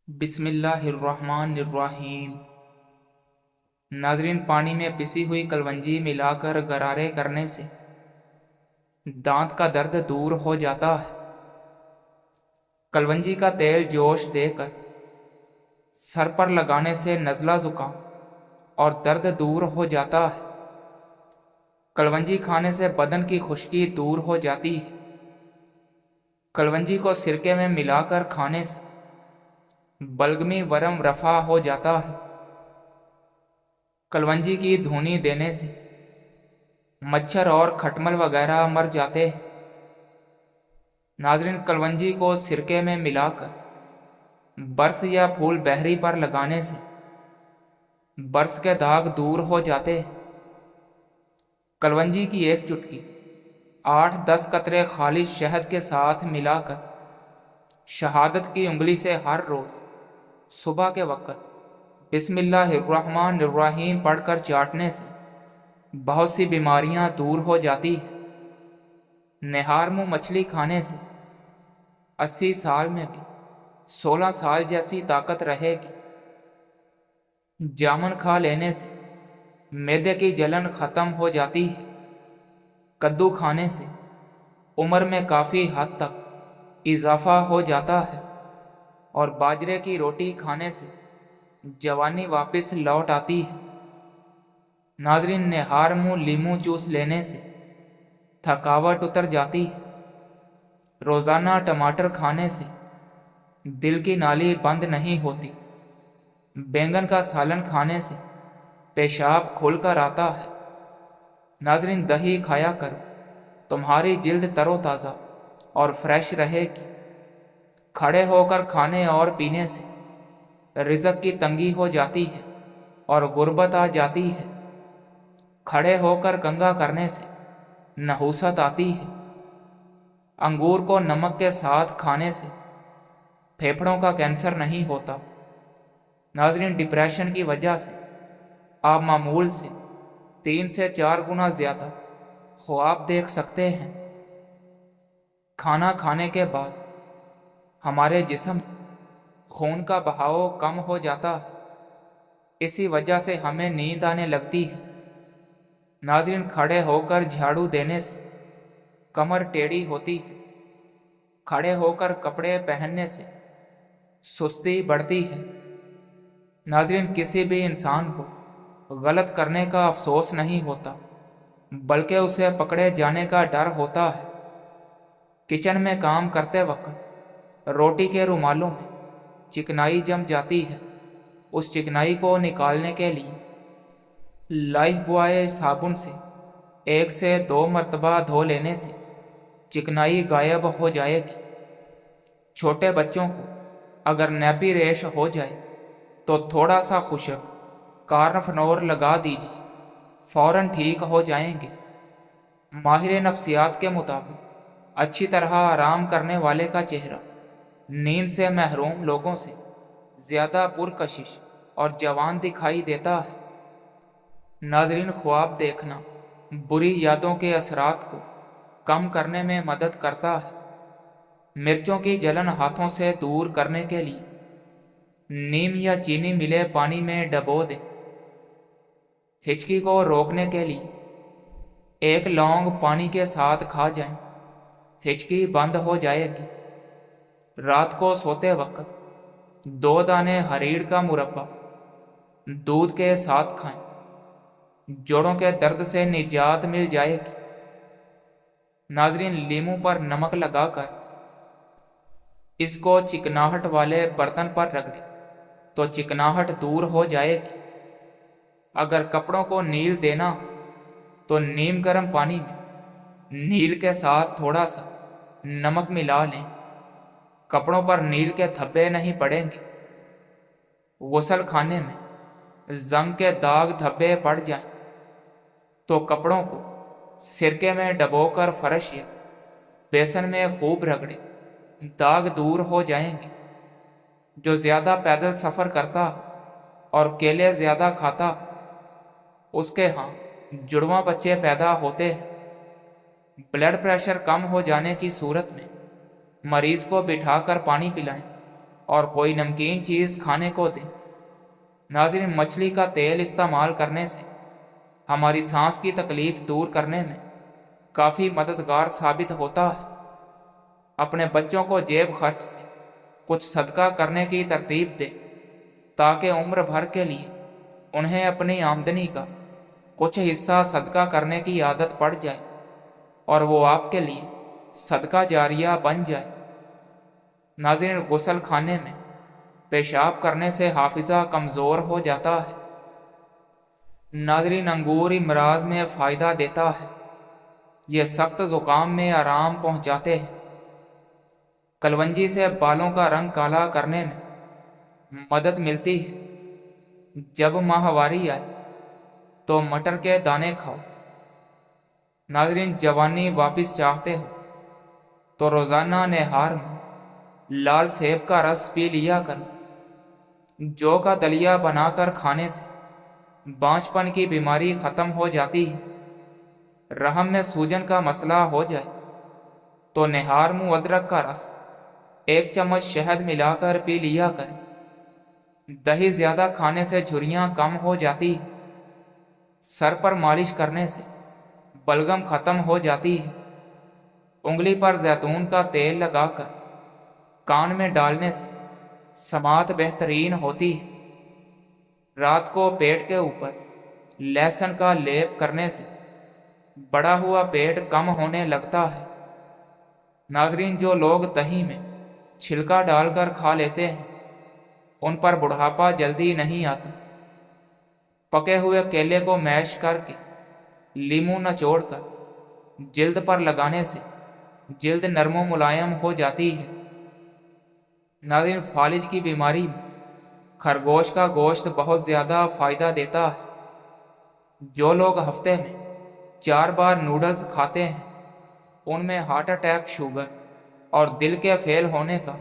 بسم اللہ الرحمن الرحیم۔ ناظرین، پانی میں پسی ہوئی کلونجی ملا کر غرارے کرنے سے دانت کا درد دور ہو جاتا ہے۔ کلونجی کا تیل جوش دے کر سر پر لگانے سے نزلہ زکام اور درد دور ہو جاتا ہے۔ کلونجی کھانے سے بدن کی خشکی دور ہو جاتی ہے۔ کلونجی کو سرکے میں ملا کر کھانے سے بلغمی ورم رفع ہو جاتا ہے۔ کلونجی کی دھونی دینے سے مچھر اور کھٹمل وغیرہ مر جاتے ہیں۔ ناظرین، کلونجی کو سرکے میں ملا کر برس یا پھول بہری پر لگانے سے برس کے داغ دور ہو جاتے ہیں۔ کلونجی کی ایک چٹکی 8-10 قطرے خالص شہد کے ساتھ ملا کر شہادت کی انگلی سے ہر روز صبح کے وقت بسم اللہ الرحمن الرحیم پڑھ کر چاٹنے سے بہت سی بیماریاں دور ہو جاتی ہیں۔ نہار منہ مچھلی کھانے سے 80 سال میں بھی 16 سال جیسی طاقت رہے گی۔ جامن کھا لینے سے معدے کی جلن ختم ہو جاتی ہے۔ کدو کھانے سے عمر میں کافی حد تک اضافہ ہو جاتا ہے اور باجرے کی روٹی کھانے سے جوانی واپس لوٹ آتی ہے۔ ناظرین، نہار منہ لیموں جوس لینے سے تھکاوٹ اتر جاتی ہے۔ روزانہ ٹماٹر کھانے سے دل کی نالی بند نہیں ہوتی۔ بینگن کا سالن کھانے سے پیشاب کھل کر آتا ہے۔ ناظرین، دہی کھایا کرو، تمہاری جلد تر و تازہ اور فریش رہے گی۔ کھڑے ہو کر کھانے اور پینے سے رزق کی تنگی ہو جاتی ہے اور غربت آ جاتی ہے۔ کھڑے ہو کر کنگھا کرنے سے نحوست آتی ہے۔ انگور کو نمک کے ساتھ کھانے سے پھیپھڑوں کا کینسر نہیں ہوتا۔ ناظرین، ڈپریشن کی وجہ سے آپ معمول سے 3 سے 4 گنا زیادہ خواب دیکھ سکتے ہیں۔ کھانا کھانے کے بعد ہمارے جسم خون کا بہاؤ کم ہو جاتا ہے، اسی وجہ سے ہمیں نیند آنے لگتی ہے۔ ناظرین، کھڑے ہو کر جھاڑو دینے سے کمر ٹیڑھی ہوتی ہے۔ کھڑے ہو کر کپڑے پہننے سے سستی بڑھتی ہے۔ ناظرین، کسی بھی انسان کو غلط کرنے کا افسوس نہیں ہوتا، بلکہ اسے پکڑے جانے کا ڈر ہوتا ہے۔ کچن میں کام کرتے وقت روٹی کے رومالوں میں چکنائی جم جاتی ہے۔ اس چکنائی کو نکالنے کے لیے لائف بوائے صابن سے 1 سے 2 مرتبہ دھو لینے سے چکنائی غائب ہو جائے گی۔ چھوٹے بچوں کو اگر نیپی ریش ہو جائے تو تھوڑا سا خشک کارنفنور لگا دیجیے، فوراً ٹھیک ہو جائیں گے۔ ماہر نفسیات کے مطابق اچھی طرح آرام کرنے والے کا چہرہ نیند سے محروم لوگوں سے زیادہ پرکشش اور جوان دکھائی دیتا ہے۔ ناظرین، خواب دیکھنا بری یادوں کے اثرات کو کم کرنے میں مدد کرتا ہے۔ مرچوں کی جلن ہاتھوں سے دور کرنے کے لیے نیم یا چینی ملے پانی میں ڈبو دیں۔ ہچکی کو روکنے کے لیے 1 لونگ پانی کے ساتھ کھا جائیں، ہچکی بند ہو جائے گی۔ رات کو سوتے وقت 2 دانے ہریڑ کا مربع دودھ کے ساتھ کھائیں، جوڑوں کے درد سے نجات مل جائے گی۔ ناظرین، لیموں پر نمک لگا کر اس کو چکناہٹ والے برتن پر رگڑیں تو چکناہٹ دور ہو جائے گی۔ اگر کپڑوں کو نیل دینا ہو تو نیم گرم پانی میں نیل کے ساتھ تھوڑا سا نمک ملا لیں، کپڑوں پر نیل کے دھبے نہیں پڑیں گے۔ غسل خانے میں زنگ کے داغ دھبے پڑ جائیں تو کپڑوں کو سرکے میں ڈبو کر فرش یا بیسن میں خوب رگڑیں، داغ دور ہو جائیں گے۔ جو زیادہ پیدل سفر کرتا اور کیلے زیادہ کھاتا، اس کے ہاں جڑواں بچے پیدا ہوتے ہیں۔ بلڈ پریشر کم ہو جانے کی صورت میں مریض کو بٹھا کر پانی پلائیں اور کوئی نمکین چیز کھانے کو دیں۔ ناظرین، مچھلی کا تیل استعمال کرنے سے ہماری سانس کی تکلیف دور کرنے میں کافی مددگار ثابت ہوتا ہے۔ اپنے بچوں کو جیب خرچ سے کچھ صدقہ کرنے کی ترتیب دیں تاکہ عمر بھر کے لیے انہیں اپنی آمدنی کا کچھ حصہ صدقہ کرنے کی عادت پڑ جائے اور وہ آپ کے لیے صدقہ جاریہ بن جائے۔ ناظرین، غسل خانے میں پیشاب کرنے سے حافظہ کمزور ہو جاتا ہے۔ ناظرین، انگور امراض میں فائدہ دیتا ہے۔ یہ سخت زکام میں آرام پہنچاتے ہیں۔ کلونجی سے بالوں کا رنگ کالا کرنے میں مدد ملتی ہے۔ جب ماہواری آئے تو مٹر کے دانے کھاؤ۔ ناظرین، جوانی واپس چاہتے ہو تو روزانہ نہار میں لال سیب کا رس پی لیا کرو۔ جو کا دلیا بنا کر کھانے سے بانجھ پن کی بیماری ختم ہو جاتی ہے۔ رحم میں سوجن کا مسئلہ ہو جائے تو نہار منہ ادرک کا رس 1 چمچ شہد ملا کر پی لیا کریں۔ دہی زیادہ کھانے سے جھریاں کم ہو جاتی ہیں۔ سر پر مالش کرنے سے بلغم ختم ہو جاتی ہے۔ انگلی پر زیتون کا تیل لگا کر کان میں ڈالنے سے سماعت بہترین ہوتی ہے۔ رات کو پیٹ کے اوپر لہسن کا لیپ کرنے سے بڑا ہوا پیٹ کم ہونے لگتا ہے۔ ناظرین، جو لوگ دہی میں چھلکا ڈال کر کھا لیتے ہیں ان پر بڑھاپا جلدی نہیں آتا۔ پکے ہوئے کیلے کو میش کر کے لیموں نچوڑ کر جلد پر لگانے سے جلد نرم و ملائم ہو جاتی ہے۔ ناظرین، فالج کی بیماری میں خرگوش کا گوشت بہت زیادہ فائدہ دیتا ہے۔ جو لوگ ہفتے میں 4 بار نوڈلز کھاتے ہیں ان میں ہارٹ اٹیک، شوگر اور دل کے فیل ہونے کا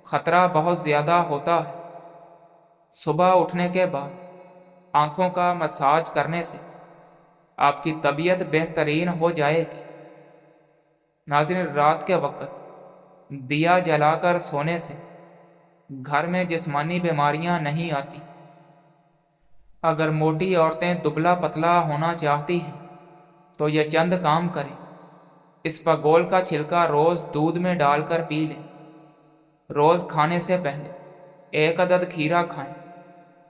خطرہ بہت زیادہ ہوتا ہے۔ صبح اٹھنے کے بعد آنکھوں کا مساج کرنے سے آپ کی طبیعت بہترین ہو جائے گی۔ ناظرین، رات کے وقت دیا جلا کر سونے سے گھر میں جسمانی بیماریاں نہیں آتی۔ اگر موٹی عورتیں دبلا پتلا ہونا چاہتی ہیں تو یہ چند کام کریں۔ اسپاغول کا چھلکا روز دودھ میں ڈال کر پی لیں۔ روز کھانے سے پہلے 1 عدد کھیرا کھائیں۔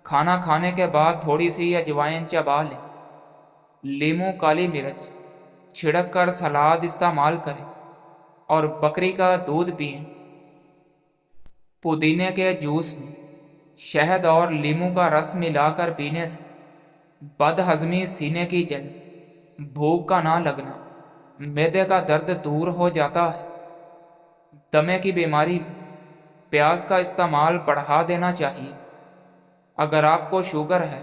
کھانا کھانے کے بعد تھوڑی سی اجوائن چبا لیں۔ لیموں، کالی مرچ چھڑک کر سلاد استعمال کریں اور بکری کا دودھ پئیں۔ پودینے کے جوس میں شہد اور لیموں کا رس ملا کر پینے سے بد ہضمی، سینے کی جلن، بھوک کا نہ لگنا، معدے کا درد دور ہو جاتا ہے۔ دمے کی بیماری میں پیاز کا استعمال بڑھا دینا چاہیے۔ اگر آپ کو شوگر ہے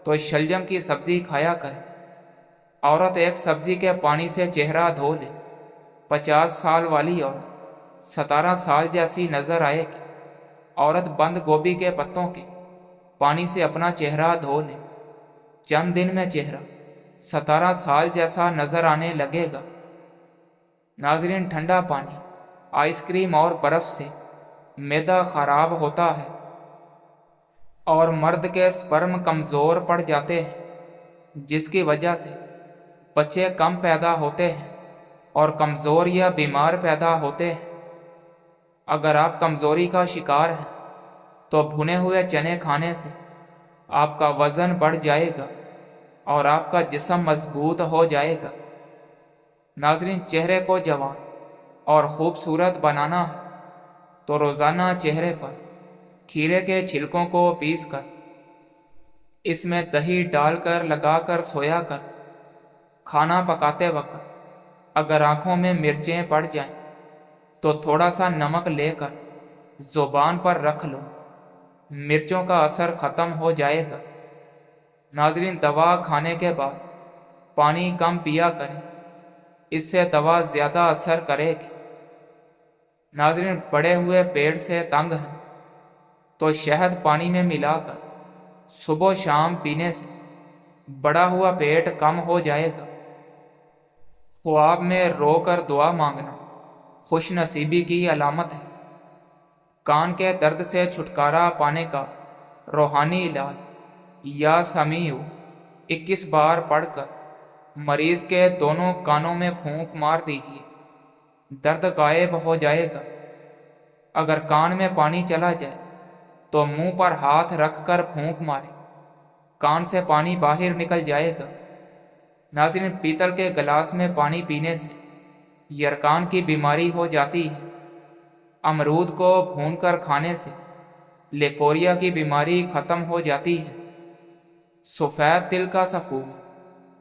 تو شلجم کی سبزی کھایا کریں۔ عورت ایک سبزی کے پانی سے چہرہ دھو لے۔ 50 سال والی عورت 17 سال جیسی نظر آئے گی۔ عورت بند گوبھی کے پتوں کے پانی سے اپنا چہرہ دھو لے۔ چند دن میں چہرہ 17 سال جیسا نظر آنے لگے گا۔ ناظرین، ٹھنڈا پانی، آئس کریم اور برف سے معدہ خراب ہوتا ہے اور مرد کے سپرم کمزور پڑ جاتے ہیں، جس کی وجہ سے بچے کم پیدا ہوتے ہیں اور کمزور یا بیمار پیدا ہوتے ہیں۔ اگر آپ کمزوری کا شکار ہیں تو بھنے ہوئے چنے کھانے سے آپ کا وزن بڑھ جائے گا اور آپ کا جسم مضبوط ہو جائے گا۔ ناظرین، چہرے کو جوان اور خوبصورت بنانا ہے تو روزانہ چہرے پر کھیرے کے چھلکوں کو پیس کر اس میں دہی ڈال کر لگا کر سویا کر۔ کھانا پکاتے وقت اگر آنکھوں میں مرچیں پڑ جائیں تو تھوڑا سا نمک لے کر زبان پر رکھ لو، مرچوں کا اثر ختم ہو جائے گا۔ ناظرین، دوا کھانے کے بعد پانی کم پیا کریں، اس سے دوا زیادہ اثر کرے گی۔ ناظرین، بڑے ہوئے پیٹ سے تنگ ہیں تو شہد پانی میں ملا کر صبح و شام پینے سے بڑا ہوا پیٹ کم ہو جائے گا۔ خواب میں رو کر دعا مانگنا خوش نصیبی کی علامت ہے۔ کان کے درد سے چھٹکارا پانے کا روحانی علاج یا سمیع 21 بار پڑھ کر مریض کے دونوں کانوں میں پھونک مار دیجیے، درد غائب ہو جائے گا۔ اگر کان میں پانی چلا جائے تو منہ پر ہاتھ رکھ کر پھونک مارے، کان سے پانی باہر نکل جائے گا۔ ناظرین، پیتل کے گلاس میں پانی پینے سے یرقان کی بیماری ہو جاتی ہے۔ امرود کو بھون کر کھانے سے لیکوریا کی بیماری ختم ہو جاتی ہے۔ سفید تل کا سفوف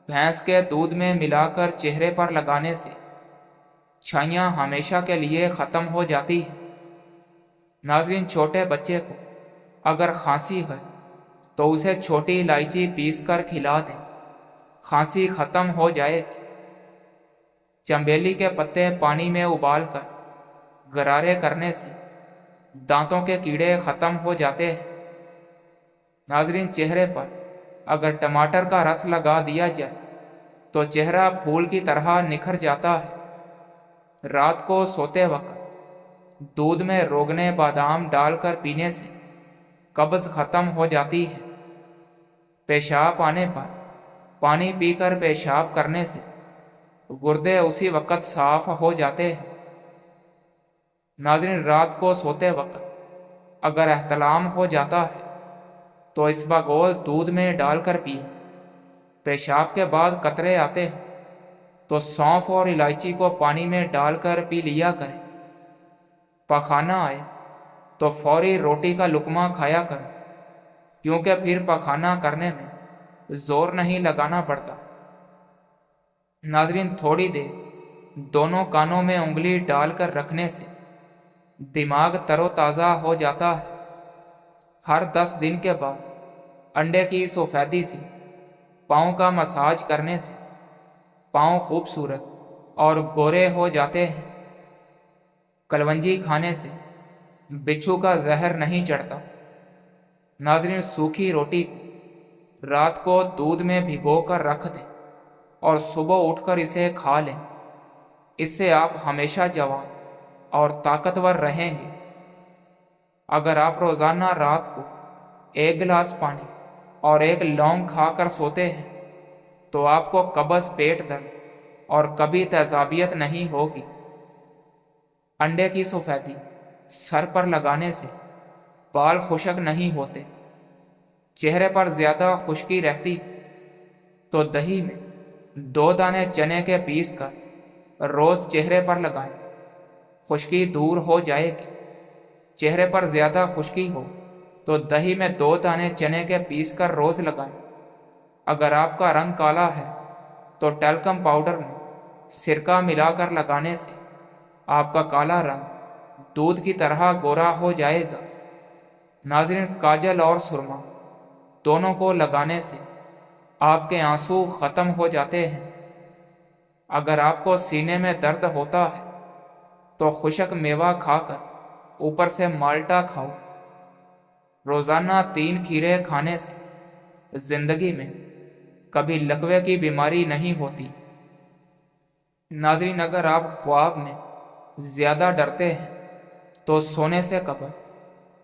بھینس کے دودھ میں ملا کر چہرے پر لگانے سے چھائیاں ہمیشہ کے لیے ختم ہو جاتی ہے۔ ناظرین، چھوٹے بچے کو اگر کھانسی ہے تو اسے چھوٹی الائچی پیس کر کھلا دیں، کھانسی ختم ہو جائے گی۔ چنبیلی کے پتے پانی میں ابال کر غرارے کرنے سے دانتوں کے کیڑے ختم ہو جاتے ہیں۔ ناظرین، چہرے پر اگر ٹماٹر کا رس لگا دیا جائے تو چہرہ پھول کی طرح نکھر جاتا ہے۔ رات کو سوتے وقت دودھ میں روغن بادام ڈال کر پینے سے قبض ختم ہو جاتی ہے۔ پیشاب آنے پر پانی پی کر پیشاب کرنے سے گردے اسی وقت صاف ہو جاتے ہیں۔ ناظرین، رات کو سوتے وقت اگر احتلام ہو جاتا ہے تو اسباگول دودھ میں ڈال کر پیے، پیشاب کے بعد قطرے آتے ہیں تو سونف اور الائچی کو پانی میں ڈال کر پی لیا کریں۔ پخانہ آئے تو فوری روٹی کا لقمہ کھایا کریں، کیونکہ پھر پخانہ کرنے میں زور نہیں لگانا پڑتا۔ ناظرین، تھوڑی دیر دونوں کانوں میں انگلی ڈال کر رکھنے سے دماغ تر و تازہ ہو جاتا ہے۔ ہر 10 دن کے بعد انڈے کی سفیدی سے پاؤں کا مساج کرنے سے پاؤں خوبصورت اور گورے ہو جاتے ہیں۔ کلونجی کھانے سے بچھو کا زہر نہیں چڑھتا۔ ناظرین، سوکھی روٹی کو رات کو دودھ میں بھگو کر رکھ دیں اور صبح اٹھ کر اسے کھا لیں، اس سے آپ ہمیشہ جوان اور طاقتور رہیں گے۔ اگر آپ روزانہ رات کو 1 گلاس پانی اور 1 لونگ کھا کر سوتے ہیں تو آپ کو قبض، پیٹ درد اور کبھی تیزابیت نہیں ہوگی۔ انڈے کی سفیدی سر پر لگانے سے بال خشک نہیں ہوتے۔ چہرے پر زیادہ خشکی رہتی تو دہی میں 2 دانے چنے کے پیس کر روز چہرے پر لگائیں، خشکی دور ہو جائے گی۔ چہرے پر زیادہ خشکی ہو تو دہی میں 2 دانے چنے کے پیس کر روز لگائیں۔ اگر آپ کا رنگ کالا ہے تو ٹیلکم پاؤڈر میں سرکہ ملا کر لگانے سے آپ کا کالا رنگ دودھ کی طرح گورا ہو جائے گا۔ ناظرین، کاجل اور سرما دونوں کو لگانے سے آپ کے آنسو ختم ہو جاتے ہیں۔ اگر آپ کو سینے میں درد ہوتا ہے تو خشک میوہ کھا کر اوپر سے مالٹا کھاؤ۔ روزانہ 3 کھیرے کھانے سے زندگی میں کبھی لکوے کی بیماری نہیں ہوتی۔ ناظرین، اگر آپ خواب میں زیادہ ڈرتے ہیں تو سونے سے قبل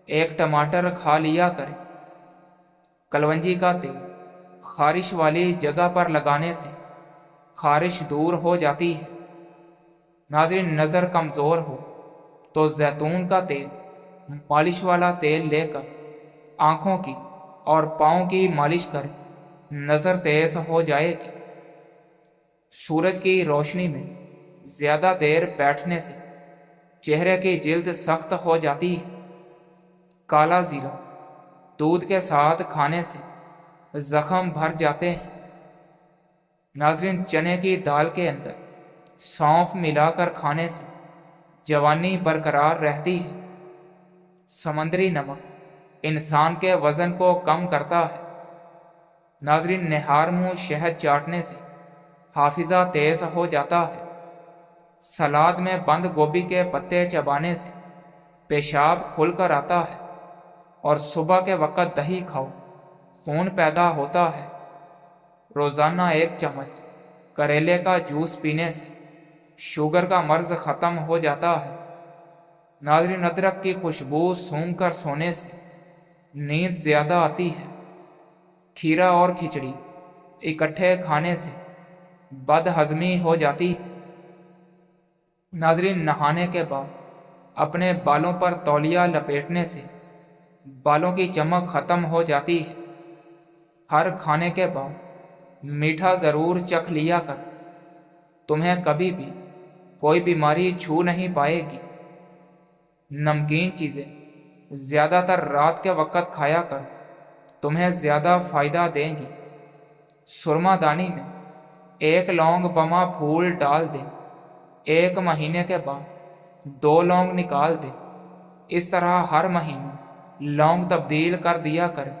1 ٹماٹر کھا لیا کریں۔ کلونجی کا تیل خارش والی جگہ پر لگانے سے خارش دور ہو جاتی ہے۔ ناظرین، نظر کمزور ہو تو زیتون کا تیل مالش والا تیل لے کر آنکھوں کی اور پاؤں کی مالش کریں، نظر تیز ہو جائے گی۔ سورج کی روشنی میں زیادہ دیر بیٹھنے سے چہرے کی جلد سخت ہو جاتی ہے۔ کالا زیرہ دودھ کے ساتھ کھانے سے زخم بھر جاتے ہیں۔ ناظرین، چنے کی دال کے اندر سونف ملا کر کھانے سے جوانی برقرار رہتی ہے۔ سمندری نمک انسان کے وزن کو کم کرتا ہے۔ ناظرین، نہار منہ شہد چاٹنے سے حافظہ تیز ہو جاتا ہے۔ سلاد میں بند گوبھی کے پتے چبانے سے پیشاب کھل کر آتا ہے، اور صبح کے وقت دہی کھاؤ، خون پیدا ہوتا ہے۔ روزانہ 1 چمچ کریلے کا جوس پینے سے شوگر کا مرض ختم ہو جاتا ہے۔ ناظرین، ادرک کی خوشبو سونگھ کر سونے سے نیند زیادہ آتی ہے۔ کھیرا اور کھچڑی اکٹھے کھانے سے بد ہضمی ہو جاتی ہے۔ ناظرین، نہانے کے بعد اپنے بالوں پر تولیہ لپیٹنے سے بالوں کی چمک ختم ہو جاتی ہے۔ ہر کھانے کے بعد میٹھا ضرور چکھ لیا کر، تمہیں کبھی بھی کوئی بیماری چھو نہیں پائے گی۔ نمکین چیزیں زیادہ تر رات کے وقت کھایا کر، تمہیں زیادہ فائدہ دیں گی۔ سرما دانی میں 1 لونگ بما پھول ڈال دیں، 1 مہینے کے بعد 2 لونگ نکال دیں۔ اس طرح ہر مہینے لونگ تبدیل کر دیا کریں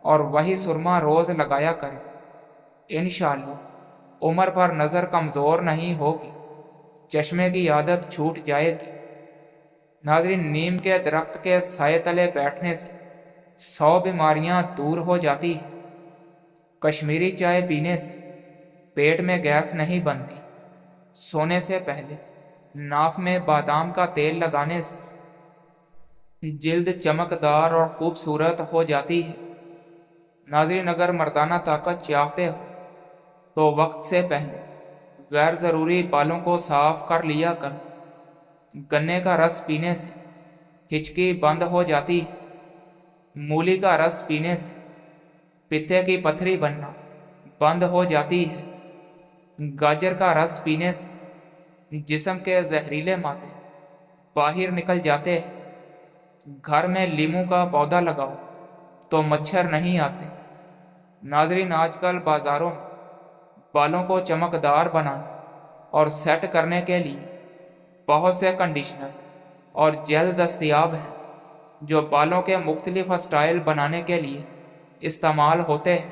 اور وہی سرما روز لگایا کریں۔ انشاءاللہ عمر پر نظر کمزور نہیں ہوگی، چشمے کی عادت چھوٹ جائے گی۔ ناظرین، نیم کے درخت کے سائے تلے بیٹھنے سے 100 بیماریاں دور ہو جاتی ہیں۔ کشمیری چائے پینے سے پیٹ میں گیس نہیں بنتی۔ سونے سے پہلے ناف میں بادام کا تیل لگانے سے جلد چمکدار اور خوبصورت ہو جاتی ہے۔ ناظرین، اگر مردانہ طاقت چاہتے ہو تو وقت سے پہلے غیر ضروری بالوں کو صاف کر لیا کر۔ گنے کا رس پینے سے ہچکی بند ہو جاتی ہے۔ مولی کا رس پینے سے پتے کی پتھری بننا بند ہو جاتی ہے۔ گاجر کا رس پینے سے جسم کے زہریلے مادے باہر نکل جاتے ہیں۔ گھر میں لیموں کا پودا لگاؤ تو مچھر نہیں آتے۔ ناظرین، آج کل بازاروں میں بالوں کو چمکدار بنانے اور سیٹ کرنے کے لیے بہت سے کنڈیشنر اور جیل دستیاب ہیں جو بالوں کے مختلف اسٹائل بنانے کے لیے استعمال ہوتے ہیں،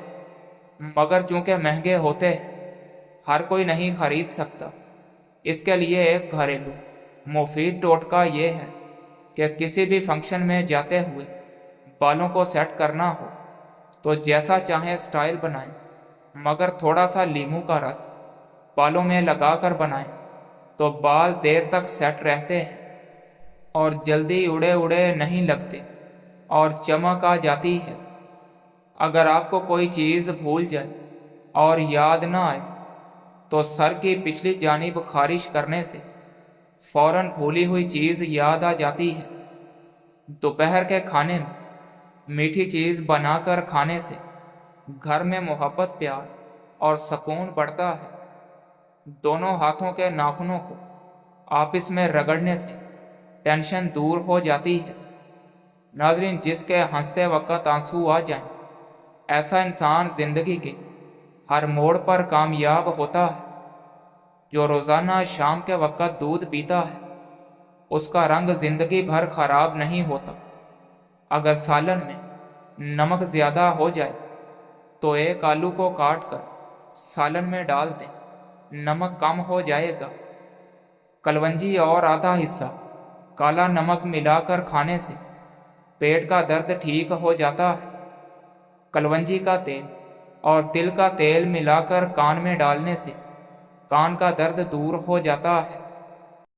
مگر چونکہ مہنگے ہوتے ہیں ہر کوئی نہیں خرید سکتا۔ اس کے لیے ایک گھریلو مفید ٹوٹکا یہ ہے کہ کسی بھی فنکشن میں جاتے ہوئے بالوں کو سیٹ کرنا ہو تو جیسا چاہیں اسٹائل بنائیں، مگر تھوڑا سا لیموں کا رس بالوں میں لگا کر بنائیں تو بال دیر تک سیٹ رہتے ہیں اور جلدی اڑے اڑے نہیں لگتے اور چمک آ جاتی ہے۔ اگر آپ کو کوئی چیز بھول جائے اور یاد نہ آئے تو سر کی پچھلی جانب خارش کرنے سے فوراً بھولی ہوئی چیز یاد آ جاتی ہے۔ دوپہر کے کھانے میں میٹھی چیز بنا کر کھانے سے گھر میں محبت، پیار اور سکون بڑھتا ہے۔ دونوں ہاتھوں کے ناخنوں کو آپس میں رگڑنے سے ٹینشن دور ہو جاتی ہے۔ ناظرین، جس کے ہنستے وقت آنسو آ جائیں، ایسا انسان زندگی کے ہر موڑ پر کامیاب ہوتا ہے۔ جو روزانہ شام کے وقت دودھ پیتا ہے اس کا رنگ زندگی بھر خراب نہیں ہوتا۔ اگر سالن میں نمک زیادہ ہو جائے تو 1 آلو کو کاٹ کر سالن میں ڈال دیں، نمک کم ہو جائے گا۔ کلونجی اور آدھا حصہ کالا نمک ملا کر کھانے سے پیٹ کا درد ٹھیک ہو جاتا ہے۔ کلونجی کا تیل اور تل کا تیل ملا کر کان میں ڈالنے سے کان کا درد دور ہو جاتا ہے۔